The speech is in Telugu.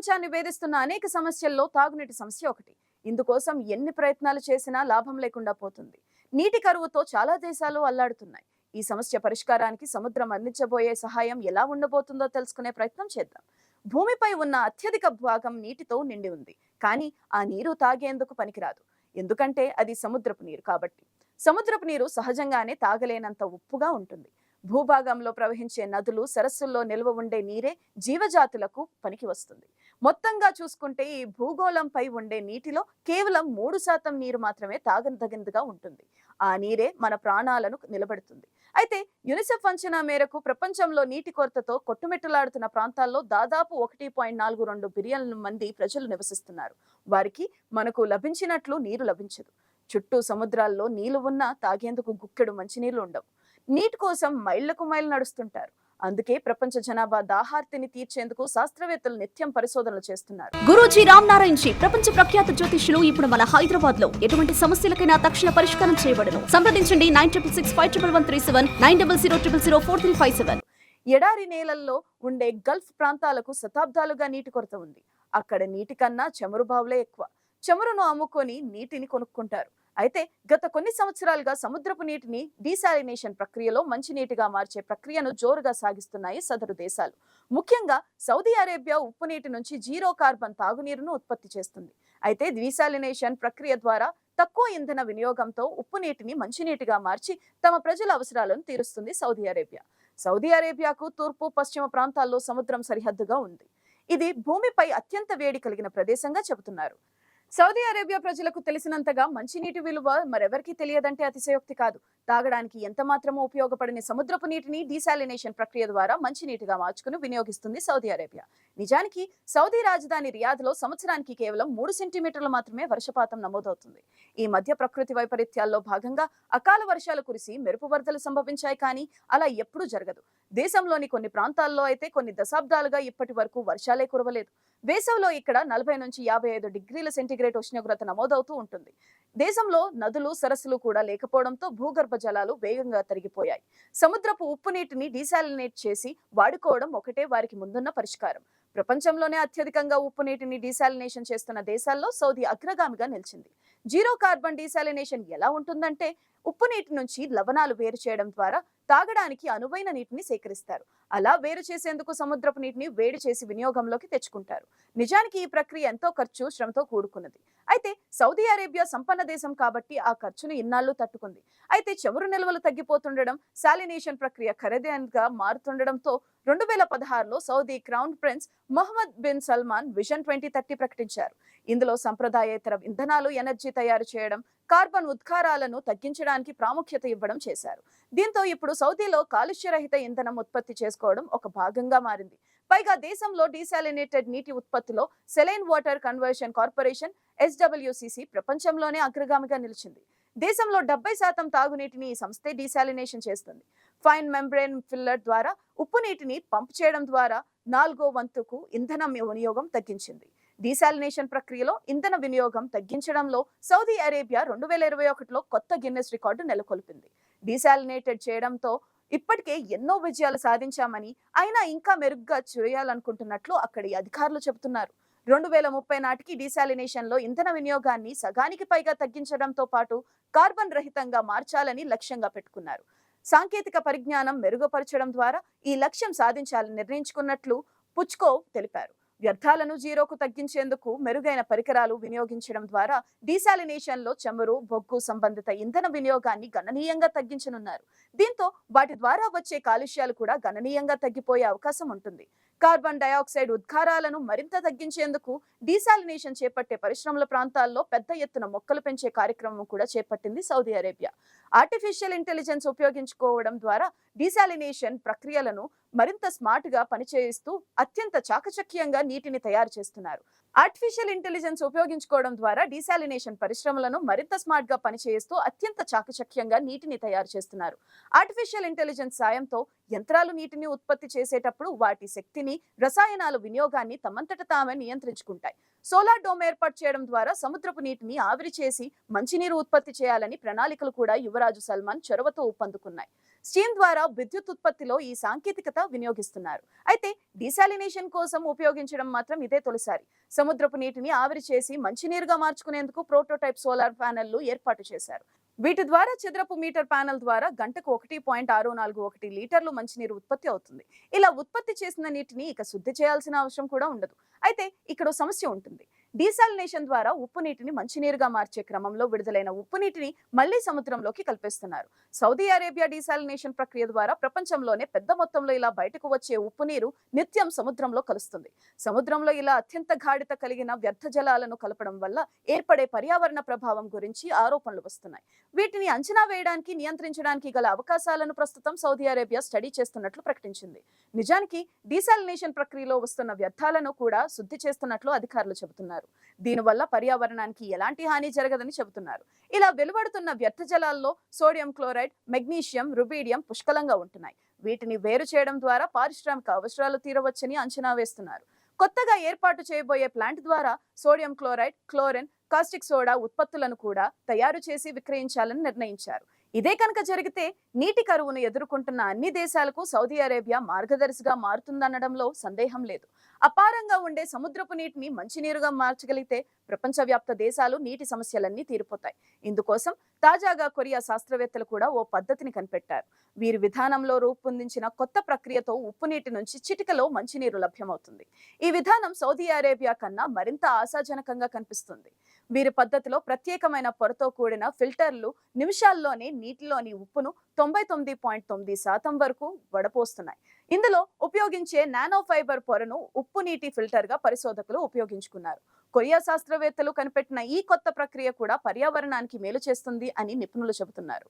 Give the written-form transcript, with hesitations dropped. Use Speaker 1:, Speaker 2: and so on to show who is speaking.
Speaker 1: ప్రపంచాన్ని వేధిస్తున్న అనేక సమస్యల్లో తాగునీటి సమస్య ఒకటి. ఇందుకోసం ఎన్ని ప్రయత్నాలు చేసినా లాభం లేకుండా పోతుంది. నీటి కరువుతో చాలా దేశాలు అల్లాడుతున్నాయి. ఈ సమస్య పరిష్కారానికి సముద్రం అందించబోయే సహాయం ఎలా ఉండబోతుందో తెలుసుకునే ప్రయత్నం చేద్దాం. భూమిపై ఉన్న అత్యధిక భాగం నీటితో నిండి ఉంది. కానీ ఆ నీరు తాగేందుకు పనికిరాదు. ఎందుకంటే అది సముద్రపు నీరు కాబట్టి. సముద్రపు నీరు సహజంగానే తాగలేనంత ఉప్పుగా ఉంటుంది. భూభాగంలో ప్రవహించే నదులు, సరస్సుల్లో నిల్వ ఉండే నీరే జీవజాతులకు పనికి వస్తుంది. మొత్తంగా చూసుకుంటే ఈ భూగోళంపై ఉండే నీటిలో కేవలం 3% నీరు మాత్రమే తాగదగినదిగా ఉంటుంది. ఆ నీరే మన ప్రాణాలను నిలబెడుతుంది. అయితే యునిసెఫ్ అంచనా మేరకు ప్రపంచంలో నీటి కొరతతో కొట్టుమిట్టలాడుతున్న ప్రాంతాల్లో దాదాపు 1.42 బిలియన్ల మంది ప్రజలు నివసిస్తున్నారు. వారికి మనకు లభించినట్లు నీరు లభించదు. చుట్టూ సముద్రాల్లో నీళ్లు ఉన్నా తాగేందుకు గుక్కెడు మంచినీళ్లు ఉండవు. నీటి కోసం మైళ్లకు మైలు నడుస్తుంటారు. అందుకే ప్రపంచ జనాభా దాహార్తిని తీర్చేందుకు శాస్త్రవేత్తలు నిత్యం పరిశోధనలు చేస్తున్నారు.
Speaker 2: గురూజీ రామ్ నారాయణ్ జీ ప్రపంచ ప్రఖ్యాత జ్యోతిష్యులు ఇప్పుడు మన హైదరాబాద్ లో ఎటువంటి సమస్యలకైనా తక్షణ పరిష్కారం చేయబడును. సంప్రదించండి 96651137 9000004357.
Speaker 1: ఎడారి నేలల్లో ఉండే గల్ఫ్ ప్రాంతాలకు శతాబ్దాలుగా నీటి కొరత ఉంది. అక్కడ నీటి కన్నా చమురు బావులే ఎక్కువ. చమురును అమ్ముకొని నీటిని కొనుక్కుంటారు. అయితే గత కొన్ని సంవత్సరాలుగా సముద్రపు నీటిని డీసాలినేషన్ ప్రక్రియలో మంచినీటిగా మార్చే ప్రక్రియను జోరుగా సాగిస్తున్నాయి సదరు దేశాలు. ముఖ్యంగా సౌదీ అరేబియా ఉప్పు నీటి నుంచి జీరో కార్బన్ తాగునీరును ఉత్పత్తి చేస్తుంది. అయితే డీసాలినేషన్ ప్రక్రియ ద్వారా తక్కువ ఇంధన వినియోగంతో ఉప్పు నీటిని మంచినీటిగా మార్చి తమ ప్రజల అవసరాలను తీరుస్తుంది సౌదీ అరేబియా. సౌదీ అరేబియాకు తూర్పు, పశ్చిమ ప్రాంతాల్లో సముద్రం సరిహద్దుగా ఉంది. ఇది భూమిపై అత్యంత వేడి కలిగిన ప్రదేశంగా చెబుతున్నారు. సౌదీ అరేబియా ప్రజలకు తెలిసినంతగా మంచినీటి విలువ మరెవరికి తెలియదంటే అతిశయోక్తి కాదు. తాగడానికి ఎంత మాత్రమూ ఉపయోగపడని సముద్రపు నీటిని డీసాలినేషన్ ప్రక్రియ ద్వారా మంచినీటిగా మార్చుకుని వినియోగిస్తుంది సౌదీ అరేబియా. నిజానికి సౌదీ రాజధాని రియాద్లో సంవత్సరానికి కేవలం 3 సెంటీమీటర్లు మాత్రమే వర్షపాతం నమోదవుతుంది. ఈ మధ్య ప్రకృతి వైపరీత్యాల్లో భాగంగా అకాల వర్షాలు కురిసి మెరుపు వరదలు సంభవించాయి. కానీ అలా ఎప్పుడూ జరగదు. దేశంలోని కొన్ని ప్రాంతాల్లో అయితే కొన్ని దశాబ్దాలుగా ఇప్పటి వరకు వర్షాలే కురవలేదు. వేసవిలో ఇక్కడ 40 నుంచి 55 డిగ్రీల సెంటీగ్రేడ్ ఉష్ణోగ్రత నమోదవుతూ ఉంటుంది. దేశంలో నదులు, సరస్సులు కూడా లేకపోవడంతో భూగర్భ జలాలు వేగంగా తరిగిపోయాయి. సముద్రపు ఉప్పు నీటిని డీసాలినేట్ చేసి వాడుకోవడం ఒకటే వారికి ముందున్న పరిష్కారం. ప్రపంచంలోనే అత్యధికంగా ఉప్పు నీటిని డీసాలినేషన్ చేస్తున్న దేశాల్లో సౌదీ అగ్రగామిగా నిలిచింది. జీరో కార్బన్ డీసాలినేషన్ ఎలా ఉంటుందంటే ఉప్పు నీటి నుంచి లవణాలు వేరు చేయడం ద్వారా తాగడానికి అనువైన నీటిని సేకరిస్తారు. అలా వేరు చేసేందుకు సముద్రపు నీటిని వేడి చేసి వినియోగంలోకి తెచ్చుకుంటారు. నిజానికి ఈ ప్రక్రియ ఎంతో ఖర్చు, శ్రమతో కూడుకున్నది. అయితే సౌదీ అరేబియా సంపన్న దేశం కాబట్టి ఆ ఖర్చును ఇన్నాళ్లు తట్టుకుంది. అయితే చమురు నిల్వలు తగ్గిపోతుండడం, సాలినేషన్ ప్రక్రియ ఖరీదైనదిగా మారుతుండడంతో 2016లో Saudi crown prince Mohammed bin Salman vision 2030 ప్రకటించారు. ఇందులో సంప్రదాయేతర ఇంధనాలు, ఎనర్జీ తయారు చేయడం, కార్బన్ ఉద్గారాలను తగ్గించడానికి ప్రాముఖ్యత ఇవ్వడం చేశారు. దీంతో ఇప్పుడు సౌదీలో కాలుష్యరహిత ఇంధనం ఉత్పత్తి చేసుకోవడం ఒక భాగంగా మారింది. పైగా దేశంలో డీసాలినేటెడ్ నీటి ఉత్పత్తిలో saline water conversion corporation SWCC ప్రపంచంలోనే అగ్రగామిగా నిలిచింది. దేశంలో 70% తాగునీటిని ఈ సంస్థే డీసాలినేషన్ చేస్తుంది. ఫైన్ మెంబ్రేన్ ఫిల్లర్ ద్వారా ఉప్పు నీటిని పంప్ చేయడం ద్వారా 4వ వంతుకు ఇంధన వినియోగం తగ్గించింది. డీసాలినేషన్ ప్రక్రియలో ఇంధన వినియోగం తగ్గించడంలో సౌదీ అరేబియా 2021లో కొత్త గిన్నెస్ రికార్డు నెలకొల్పింది. డీసాలినేటెడ్ చేయడంతో ఇప్పటికే ఎన్నో విజయాలు సాధించామని, అయినా ఇంకా మెరుగ్గా చేయాలనుకుంటున్నట్లు అక్కడి అధికారులు చెబుతున్నారు. 2030 నాటికి డీసాలినేషన్ లో ఇంధన వినియోగాన్ని సగానికి పైగా తగ్గించడంతో పాటు కార్బన్ రహితంగా మార్చాలని లక్ష్యంగా పెట్టుకున్నారు. సాంకేతిక పరిజ్ఞానం మెరుగుపరచడం ద్వారా ఈ లక్ష్యం సాధించాలని నిర్ణయించుకున్నట్లు పుచ్కోవ్ తెలిపారు. వ్యర్థాలను జీరోకు తగ్గించేందుకు మెరుగైన పరికరాలు వినియోగించడం ద్వారా డీసాలినేషన్ లో చమురు, బొగ్గు సంబంధిత ఇంధన వినియోగాన్ని గణనీయంగా తగ్గించనున్నారు. దీంతో వాటి ద్వారా వచ్చే కాలుష్యాలు కూడా గణనీయంగా తగ్గిపోయే అవకాశం ఉంటుంది. కార్బన్ డయాక్సైడ్ ఉద్గారాలను మరింత తగ్గించేందుకు డీసాలినేషన్ చేపట్టే పరిశ్రమల ప్రాంతాల్లో పెద్ద ఎత్తున మొక్కలు పెంచే కార్యక్రమం కూడా చేపట్టింది సౌదీ అరేబియా. ఆర్టిఫిషియల్ ఇంటెలిజెన్స్ ఉపయోగించుకోవడం ద్వారా డీసాలినేషన్ ప్రక్రియలను మరింత స్మార్ట్ గా పనిచేయిస్తూ అత్యంత చాకచక్యంగా నీటిని తయారు చేస్తున్నారు. ఆర్టిఫిషియల్ ఇంటెలిజెన్స్ ఉపయోగించుకోవడం ద్వారా డీసాలినేషన్ పరిశ్రమలను మరింత స్మార్ట్ గా పనిచేయిస్తూ అత్యంత చాకచక్యంగా నీటిని తయారు చేస్తున్నారు. ఆర్టిఫిషియల్ ఇంటెలిజెన్స్ సాయంతో యంత్రాలు నీటిని ఉత్పత్తి చేసేటప్పుడు వాటి శక్తిని, రసాయనాల వినియోగాన్ని తమంతట తామే నియంత్రించుకుంటాయి. సోలార్ డోమ్ ఏర్పాటు చేయడం ద్వారా సముద్రపు నీటిని ఆవిరి చేసి మంచినీరు ఉత్పత్తి చేయాలని ప్రణాళికలు కూడా యువరాజు సల్మాన్ చొరవతో ఊపందుకున్నాయి. స్టీమ్ ద్వారా విద్యుత్ ఉత్పత్తిలో ఈ సాంకేతికత వినియోగిస్తున్నారు. అయితే డీసాలినేషన్ కోసం ఉపయోగించడం మాత్రం ఇదే తొలిసారి. సముద్రపు నీటిని ఆవిరి చేసి మంచినీరుగా మార్చుకునేందుకు ప్రోటోటైప్ సోలార్ ప్యానెళ్లు ఏర్పాటు చేశారు. వీటి ద్వారా చదరపు మీటర్ ప్యానెల్ ద్వారా గంటకు 1.641 లీటర్లు మంచినీరు ఉత్పత్తి అవుతుంది. ఇలా ఉత్పత్తి చేసిన నీటిని ఇక శుద్ధి చేయాల్సిన అవసరం కూడా ఉండదు. అయితే ఇక్కడ సమస్య ఉంటుంది. డీసాలినేషన్ ద్వారా ఉప్పు నీటిని మంచినీరుగా మార్చే క్రమంలో విడుదలైన ఉప్పు నీటిని మళ్లీ సముద్రంలోకి కలిపేస్తున్నారు. సౌదీ అరేబియా డీసాలినేషన్ ప్రక్రియ ద్వారా ప్రపంచంలోనే పెద్ద మొత్తంలో ఇలా బయటకు వచ్చే ఉప్పు నీరు నిత్యం సముద్రంలో కలుస్తుంది. సముద్రంలో ఇలా అత్యంత గాఢత కలిగిన వ్యర్థ జలాలను కలపడం వల్ల ఏర్పడే పర్యావరణ ప్రభావం గురించి ఆరోపణలు వస్తున్నాయి. వీటిని అంచనా వేయడానికి, నియంత్రించడానికి గల అవకాశాలను ప్రస్తుతం సౌదీ అరేబియా స్టడీ చేస్తున్నట్లు ప్రకటించింది. నిజానికి డీసాలినేషన్ ప్రక్రియలో వస్తున్న వ్యర్థాలను కూడా శుద్ధి చేస్తున్నట్లు అధికారులు చెబుతున్నారు. దీనివల్ల పర్యావరణానికి ఎలాంటి హాని జరగదని చెబుతున్నారు. ఇలా వెలువడుతున్న వ్యర్థ జలాల్లో సోడియం క్లోరైడ్, మెగ్నీషియం, రుబీడియం పుష్కలంగా ఉంటున్నాయి. వీటిని వేరు చేయడం ద్వారా పారిశ్రామిక అవసరాలు తీరవచ్చని అంచనా వేస్తున్నారు. కొత్తగా ఏర్పాటు చేయబోయే ప్లాంట్ ద్వారా sodium chloride, chlorine, caustic soda ఉత్పత్తులను కూడా తయారు చేసి విక్రయించాలని నిర్ణయించారు. ఇదే కనుక జరిగితే నీటి కరువును ఎదుర్కొంటున్న అన్ని దేశాలకు సౌదీ అరేబియా మార్గదర్శిగా మారుతుందనడంలో సందేహం లేదు. అపారంగా ఉండే సముద్రపు నీటిని మంచినీరుగా మార్చగలిగితే ప్రపంచవ్యాప్త దేశాలు నీటి సమస్యలన్నీ తీరిపోతాయి. ఇందుకోసం తాజాగా కొరియా శాస్త్రవేత్తలు కూడా ఓ పద్ధతిని కనిపెట్టారు. వీరి విధానంలో రూపొందించిన కొత్త ప్రక్రియతో ఉప్పు నీటి నుంచి చిటికలో మంచినీరు లభ్యమవుతుంది. ఈ విధానం సౌదీ అరేబియా కన్నా మరింత ఆశాజనకంగా కనిపిస్తుంది. వీరి పద్ధతిలో ప్రత్యేకమైన పొరతో కూడిన ఫిల్టర్లు నిమిషాల్లోనే నీటిలోని ఉప్పును 99.9% వరకు వడపోస్తున్నాయి. ఇందులో ఉపయోగించే నానో ఫైబర్ పొరను ఉప్పు నీటి ఫిల్టర్ గా పరిశోధకులు ఉపయోగించుకున్నారు. కొరియా శాస్త్రవేత్తలు కనిపెట్టిన ఈ కొత్త ప్రక్రియ కూడా పర్యావరణానికి మేలు చేస్తుంది అని నిపుణులు చెబుతున్నారు.